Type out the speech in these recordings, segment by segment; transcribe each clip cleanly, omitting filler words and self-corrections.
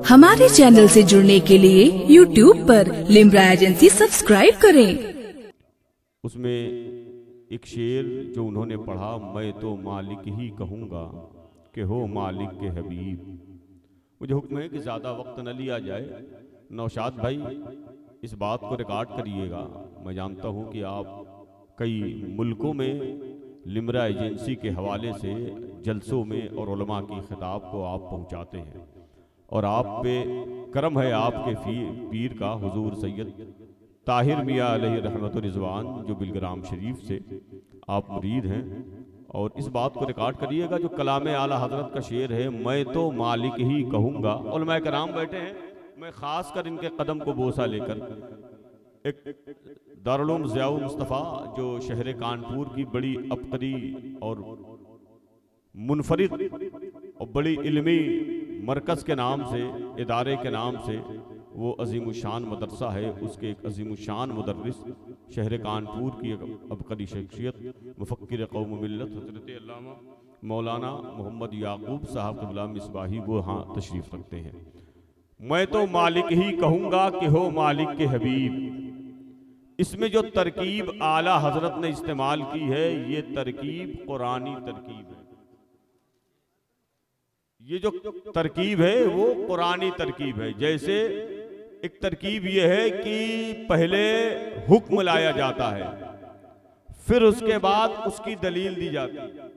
हमारे चैनल से जुड़ने के लिए YouTube पर लिम्रा एजेंसी सब्सक्राइब करें। उसमें एक शेर जो उन्होंने पढ़ा, मैं तो मालिक ही कहूँगा कि हो मालिक के हबीब। मुझे हुक्म है कि ज़्यादा वक्त न लिया जाए। नौशाद भाई इस बात को रिकॉर्ड करिएगा। मैं जानता हूँ कि आप कई मुल्कों में लिम्रा एजेंसी के हवाले से जलसों में और उलमा की खिताब को आप पहुँचाते हैं, और आप पे करम है आपके पीर का हुजूर सैयद ताहिर मियाँ अलैहि रहमतुर रिज़वान जो बिलग्राम शरीफ से आप मुरीद हैं। और इस बात को रिकॉर्ड करिएगा, जो कलाम आला हजरत का शेर है, मैं तो मालिक ही कहूँगा। उलमाए कराम बैठे हैं, मैं ख़ास कर इनके कदम को बोसा लेकर एक दारुल उलूम ज़ियाउल मुस्तफ़ा जो शहर कानपुर की बड़ी अबकरी और मुनफरिद और बड़ी इल्मी मरकज़ के नाम से, इदारे के नाम से वो अज़ीमुशान मदरसा है, उसके एक अज़ीमुशान मुदर्रिस शहर कानपुर की अबकरी शख्सियत मुफ़क्किर कौम मिल्लत हज़रत अल्लामा मौलाना मोहम्मद याकूब साहब क़िबला मिसबाही वो हाँ तशरीफ़ रखते हैं। मैं तो मालिक ही कहूँगा कि हो मालिक के हबीब। इसमें जो तरकीब आला हजरत ने इस्तेमाल की है, ये तरकीब कुरानी तरकीब है। ये जो तरकीब है वो कुरानी तरकीब है। जैसे एक तरकीब ये है कि पहले हुक्म लाया जाता है, फिर उसके बाद उसकी दलील दी जाती है।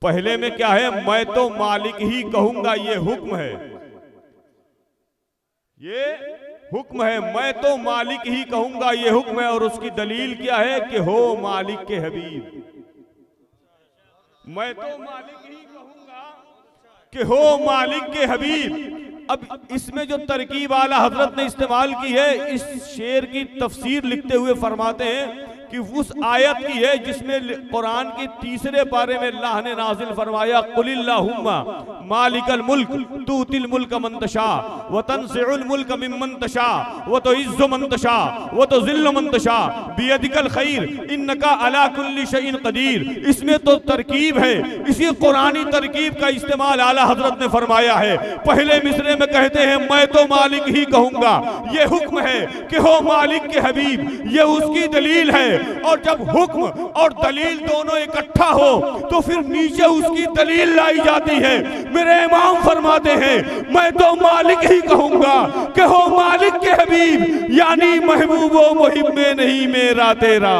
पहले में क्या है, मैं तो मालिक ही कहूंगा, ये हुक्म है, ये हुक्म है, मैं तो मालिक ही कहूंगा, ये हुक्म है। और उसकी दलील क्या है कि हो मालिक के हबीब। मैं तो मालिक ही कहूंगा कि हो मालिक के हबीब। अब इसमें जो तरकीब आला हजरत ने इस्तेमाल की है, इस शेर की तफसीर लिखते हुए फरमाते हैं कि उस आयत की है जिसमें कुरान के तीसरे पारे में अल्लाह ने नाजिल फरमाया, कुलिल्लाहुम्मा मालिकल मुल्क तूतिल मुल्क मन तशा व तनज़िउल मुल्क मिम्मन तशा व तुइज़्ज़ु मन तशा व तुज़िल्लु मन तशा बियदिकल खैर इन्नका अला कुल्ली शैइन कदीर। इसमें तो तरकीब है, इसी कुरानी तरकीब का इस्तेमाल आला हजरत ने फरमाया है। पहले मिसरे में कहते हैं मैं तो मालिक ही कहूंगा, ये हुक्म है कि हो मालिक के हबीब, ये उसकी दलील है। और जब हुक्म और दलील दोनों इकट्ठा हो तो फिर नीचे उसकी दलील लाई जाती है। मेरे इमाम फरमाते हैं मैं तो मालिक ही कहूंगा कि हो मालिक के हबीब, यानी महबूबो मुहिब में नहीं मेरा तेरा।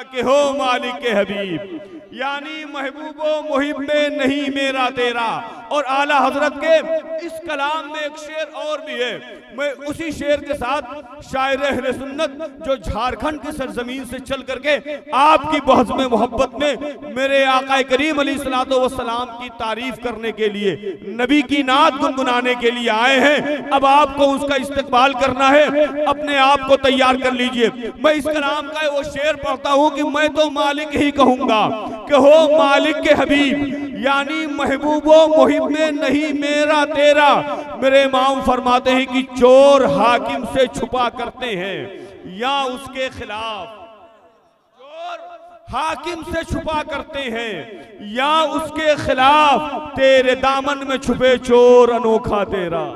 कि हो मालिक के हबीब, यानी महबूबो मुहिब में नहीं मेरा तेरा। और आला हजरत के इस कलाम में एक शेर और भी है। मैं उसी शेर के साथ शायर अहले सुन्नत जो झारखंड की सरजमीन से चल करके आपकी बहज़ में मोहब्बत में मेरे आका करीम अलैहिस्सलातु वस्सलाम की तारीफ करने के लिए, नबी की नात गुनगुनाने के लिए आए हैं। अब आपको उसका इस्तकबाल करना है, अपने आप को तैयार कर लीजिए। मैं इस कलाम का वो शेर पढ़ता हूँ कि मैं तो मालिक ही कहूंगा कि हो मालिक के हबीब, यानी महबूबो मुहिब में नहीं मेरा तेरा। मेरे इमाम फरमाते हैं कि चोर हाकिम से छुपा करते हैं या उसके खिलाफ, चोर हाकिम से छुपा करते हैं या उसके खिलाफ, तेरे दामन में छुपे चोर अनोखा तेरा।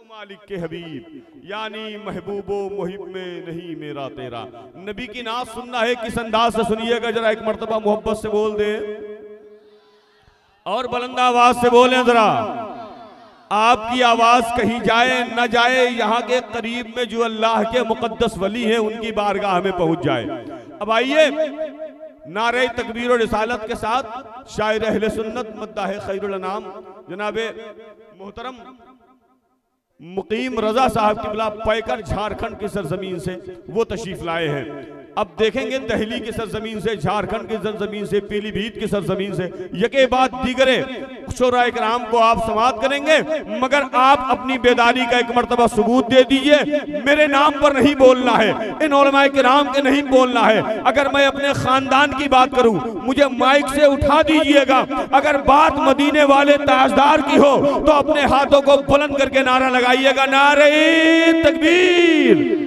मालिक के हबीब, यानी महबूबो मुहिब में नहीं मेरा तेरा। नबी की नात सुनना है, किस अंदाज से सुनिएगा, जरा एक मर्तबा मोहब्बत से बोल दे और बुलंद आवाज से बोलें जरा। आपकी आवाज कहीं जाए न जाए, यहाँ के करीब में जो अल्लाह के मुकद्दस वली हैं उनकी बारगाह में पहुंच जाए। अब आइए नारे तकबीर और रिसालत के साथ शायर अहले सुन्नत मद्दाह खैरुल अनाम जनाबे मोहतरम मुकीम रजा साहब क़िबला पैकर झारखंड की सरजमीन से वो तशरीफ लाए हैं। अब देखेंगे दिल्ली की सरजमीन से, झारखंड की सरजमीन से, पीलीभीत की सरजमीन से, यके बाद दीगरे शोरा इकराम को आप समाअत करेंगे। मगर आप अपनी बेदारी का एक मर्तबा सबूत दे दीजिए। मेरे नाम पर नहीं बोलना है, इन उलमाए किराम के नहीं बोलना है। अगर मैं अपने खानदान की बात करूं, मुझे माइक से उठा दीजिएगा। अगर बात मदीने वाले ताजदार की हो तो अपने हाथों को बुलंद करके नारा लगाइएगा, नारे तकबीर,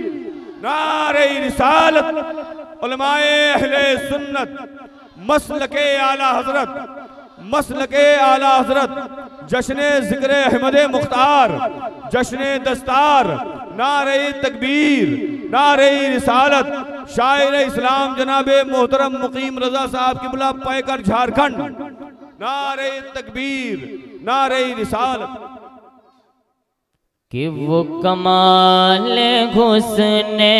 नारे रिसालत, उलमाए अहले सुन्नत मसलके आला हजरत, मसलके आला हजरत, जश्ने जिक्र अहमद मुख्तार, जश्ने दस्तार, नारे तकबीर, नारे रिसालत, शायर इस्लाम जनाबे मोहतरम मुकीम रजा साहब की बुला पैकर झारखंड, नारे तकबीर, नारे रिसालत। कि वो कमाल हुस्ने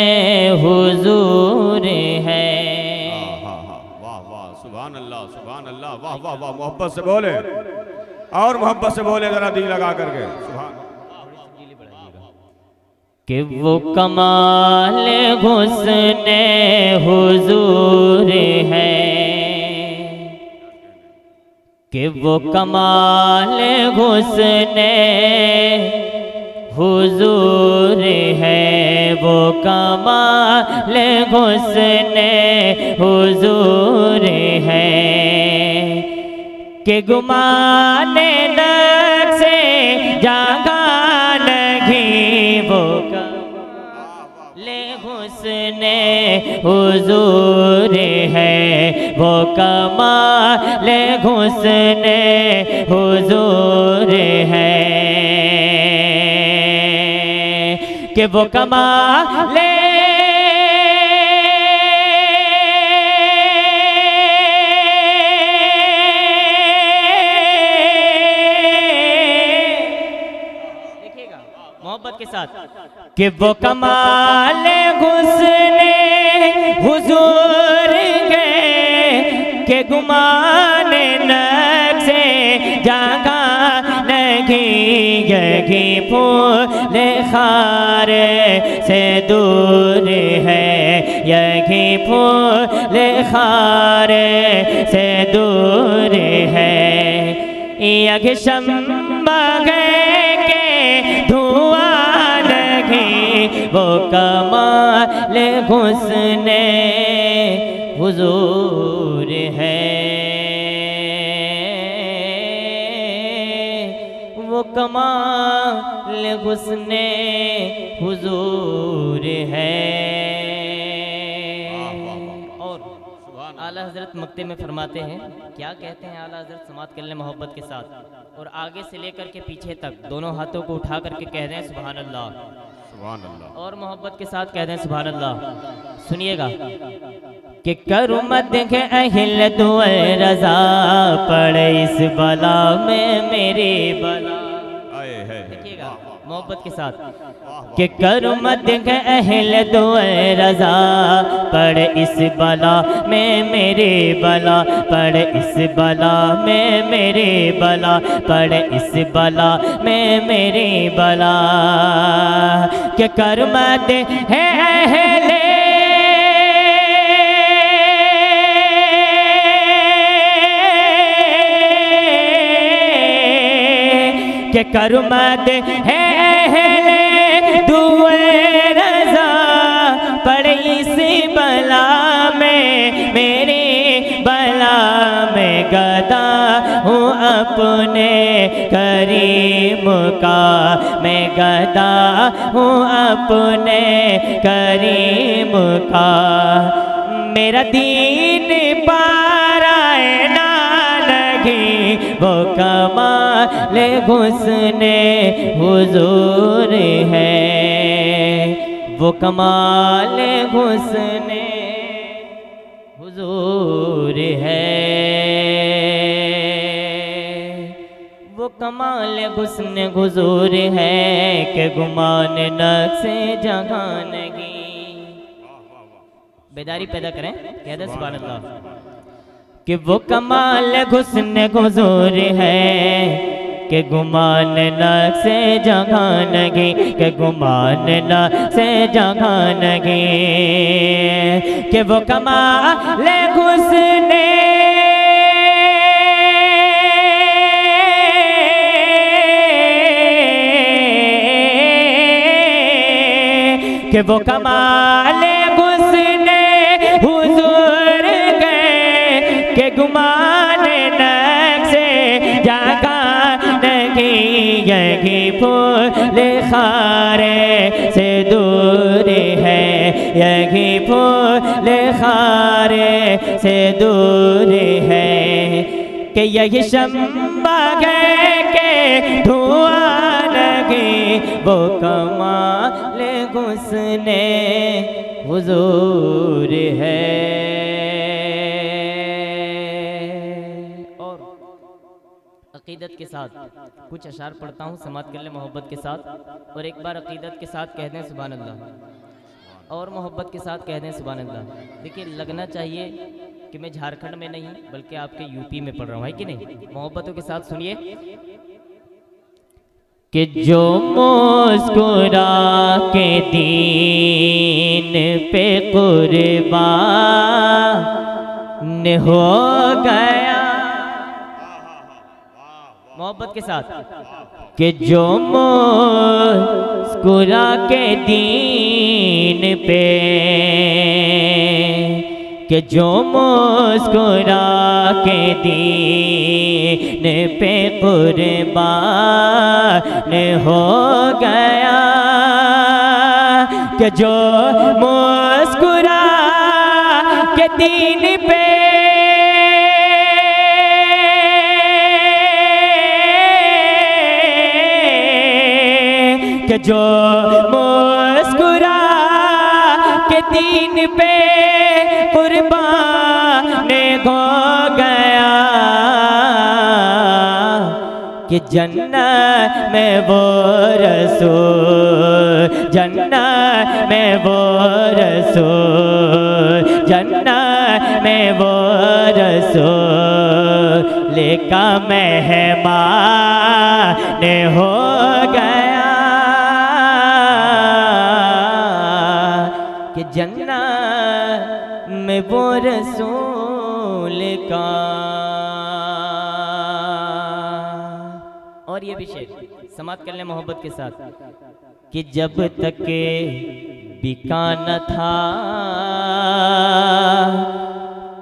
हुजूर है। वाह वाह, सुभान अल्लाह, सुभान अल्लाह, वाह वाह वाह। मोहब्बत से बोले और मोहब्बत से बोले जरा दिल लगा करके, सुभान। कि वो कमाल हुस्ने हुजूर है, कि वो कमाल हुस्ने हुजूर है, वो कमाल हुस्ने हुजूर है। कि गुमाने नक्शे जागा नहीं, वो कमाल हुस्ने हुजूर है, वो कमाल हुस्ने हुजूर है। कि वो कमाल मोहब्बत के साथ, कि वो कमाल हुस्ने हुजूर है, के गुमान नक्शे जागा नहीं, यही फूल खार से दूर है, यही फूल खार से दूर है। यह शम्मा के धुआं नहीं, वो कमाल हुस्ने हुजूर है, वो कमाल हुस्ने हुजूर है। और आला हजरत मक्ते में फरमाते हैं, क्या कहते हैं आला हजरत, समात कर लें मोहब्बत के साथ और आगे से लेकर के पीछे तक दोनों हाथों को उठा करके कह दें सुभान अल्लाह, सुभान अल्लाह, और मोहब्बत के साथ कह दें सुभान अल्लाह। सुनिएगा कि करूँ मत के अहिल दुआ रजा, पड़े इस बला में मेरी बला। देखिएगा मोहब्बत के साथ, कि करूँ मत के अहिल दुआ रजा, पड़े इस बला में मेरी बला, पड़े इस बला में मेरी बला, पड़े इस बला में मेरी बला। कि कर मत है अहले के करमत है दुए रजा, पड़े इस बला में मेरी बला में, गदा हूँ अपने करीम का, मैं गदा हूँ अपने करीम का। मेरा दीन पाराए ना लगी, वो कमाल हुस्ने हुजूर है, वो कमाल हुस्ने हुजूर है, वो कमाल हुस्ने हुजूर है, के गुमान नक्शे जहानगी। बेदारी पैदा करें, कह दे सुभान अल्लाह। कि वो कमाल हुस्न हुजूर है, के गुमान नक्शे जहानगी, के गुमान नक्शे जहानगी। कि वो कमाल हुस्न कि वो कमाल हुस्न हुजूर गए, के गुमान नक्शे जहानगी, यही फूल खारे से दूर है, यही फूल खारे से दूर है कि यही शम्मा है के धुआं लगे वो कमाल हुस्ने हुजूर है। और अकीदत के साथ कुछ अशार पढ़ता हूँ, समात कर ले मोहब्बत के साथ। और एक बार अकीदत के साथ कह दें सुभान अल्लाह, और मोहब्बत के साथ कह दें सुभान अल्लाह। देखिए लगना चाहिए कि मैं झारखंड में नहीं बल्कि आपके यूपी में पढ़ रहा हूँ, है कि नहीं। मोहब्बतों के साथ सुनिए कि जो मुस्कुरा के दीन पे कुर्बान हो गया। मोहब्बत के साथ कि जो मुस्कुरा के दीन पे, कि जो मुस्कुरा के दीन पे कुर्बान हो गया, कि जो मुस्कुरा के दीन पे कि जो मुस्कुरा के दीन पे कुर्बान हो गया, कि जन्नत में वो रसूल, जन्नत में वो रसूल, जन्नत में वो रसूल लेका मेहमान हो गया, कि जन्नत में वो रसूल का। और ये भी शेर समाप्त कर ले मोहब्बत के साथ कि जब तक बिका न था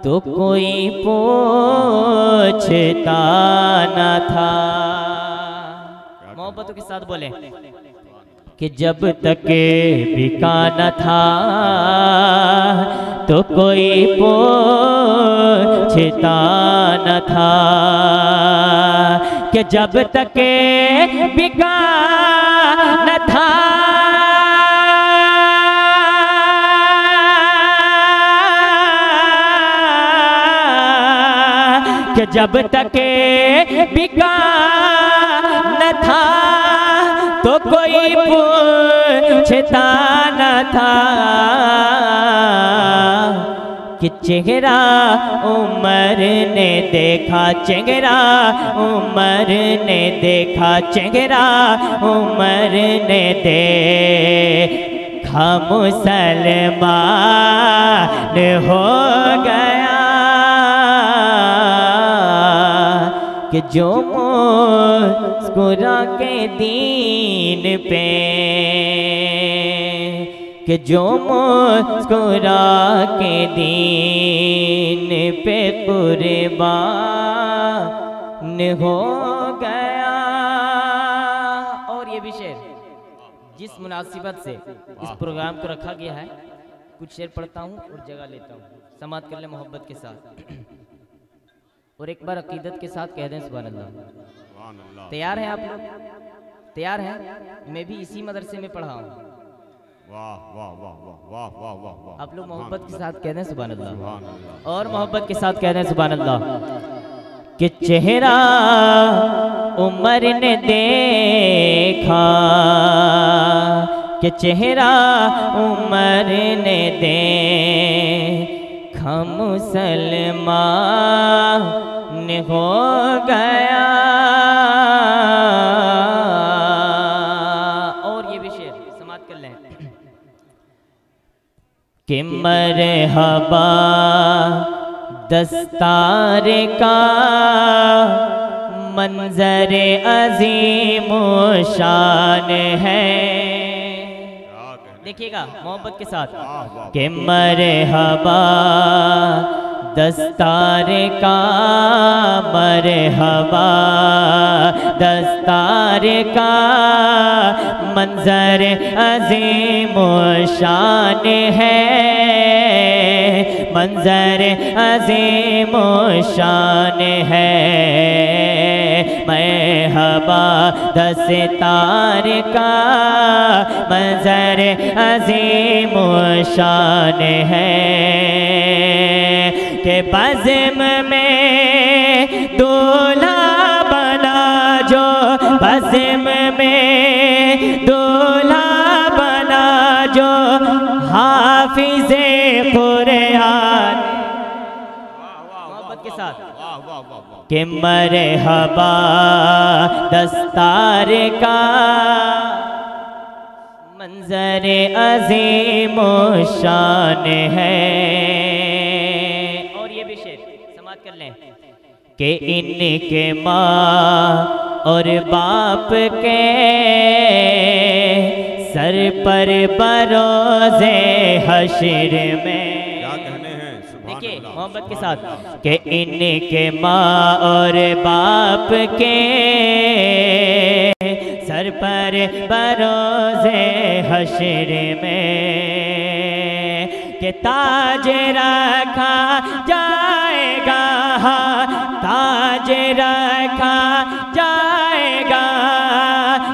तो कोई पूछता न था। मोहब्बतों के साथ बोले कि जब तक बिका न था तो कोई पूछता न था, कि जब तक बिका न था कि जब तक बिका न था तो कोई पूछता न था, कि चेहरा उमर ने देखा, चेहरा उमर ने देखा, चेहरा उमर ने देखा मुसलमान हो गया, कि जो मुस्कुरा के दीन पे, कि जो मुस्कुरा के दीन पे कुर्बान हो गया। और ये भी शेर जिस मुनासिबत से इस प्रोग्राम को रखा गया है, कुछ शेर पढ़ता हूँ और जगह लेता हूँ, समाप्त कर ले मोहब्बत के साथ। और एक बार अकीदत के साथ कह दें सुभान अल्लाह। तैयार हैं आप लोग? तैयार हैं? मैं भी इसी मदरसे में पढ़ा हूँ। वाह वाह वाह वाह वाह वाह वाह वाह। आप लोग मोहब्बत के साथ कह दें सुभान अल्लाह, और मोहब्बत के साथ कह दें सुभान अल्लाह। कि चेहरा उमर ने देखा, कि चेहरा उमर ने देखा मुसलमान हो गया। और ये भी शेर समाप्त कर लें कि मरहबा दस्तार का मंजर अजीम शान है। देखिएगा मोहब्बत के साथ कि मरहबा दस्तार का, मरहबा दस्तार का मंजर अजीम शान है, मंजर अजीम शान है। मरहबा दस्तार का मंजर अजीम शान है कि बज़्म में दूल्हा बना जो, बज़्म में दूल्हा बना जो हाफिज़े कुरान। मोहब्बत के साथ कि मरहबा दस्तार का मंजर अजीम शान है। और ये भी शेर समाप्त कर लें कि इनके माँ और बाप के सर पर बरोज़े हश्र में, देखिए मोहब्बत के साथ कि इनके माँ और बाप के सर पर बरोज़े हश्र में कि ताज रखा जाएगा, ताज रखा जाएगा,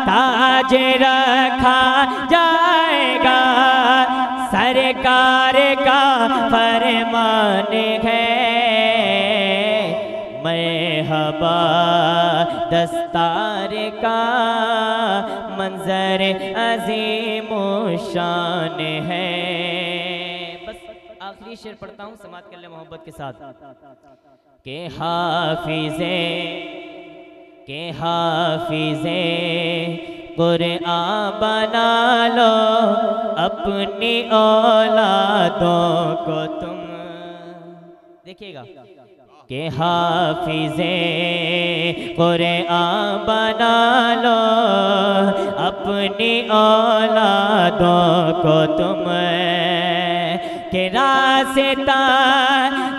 ताज रखा जाएगा। सरकार का फरमान है मरहबा दस्तार का मंजर अजीम शान है। बस आखिरी शेर पढ़ता हूँ, समाप्त कर ले मोहब्बत के साथ के हाफिज़े कुरान बना लो अपनी औलादों को तुम। देखिएगा के हाफिज़े कुरान बना लो अपनी औलादों को तुम के रास्ता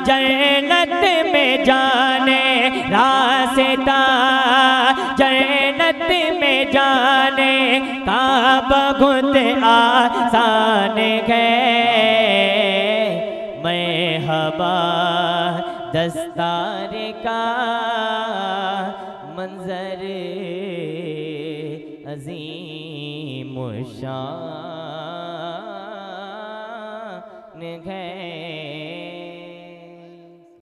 जन्नत में जाने, रास्ता जन्नत में जाने का बहुत आसान है। मरहबा दस्तार का मंजर अजीम शान है।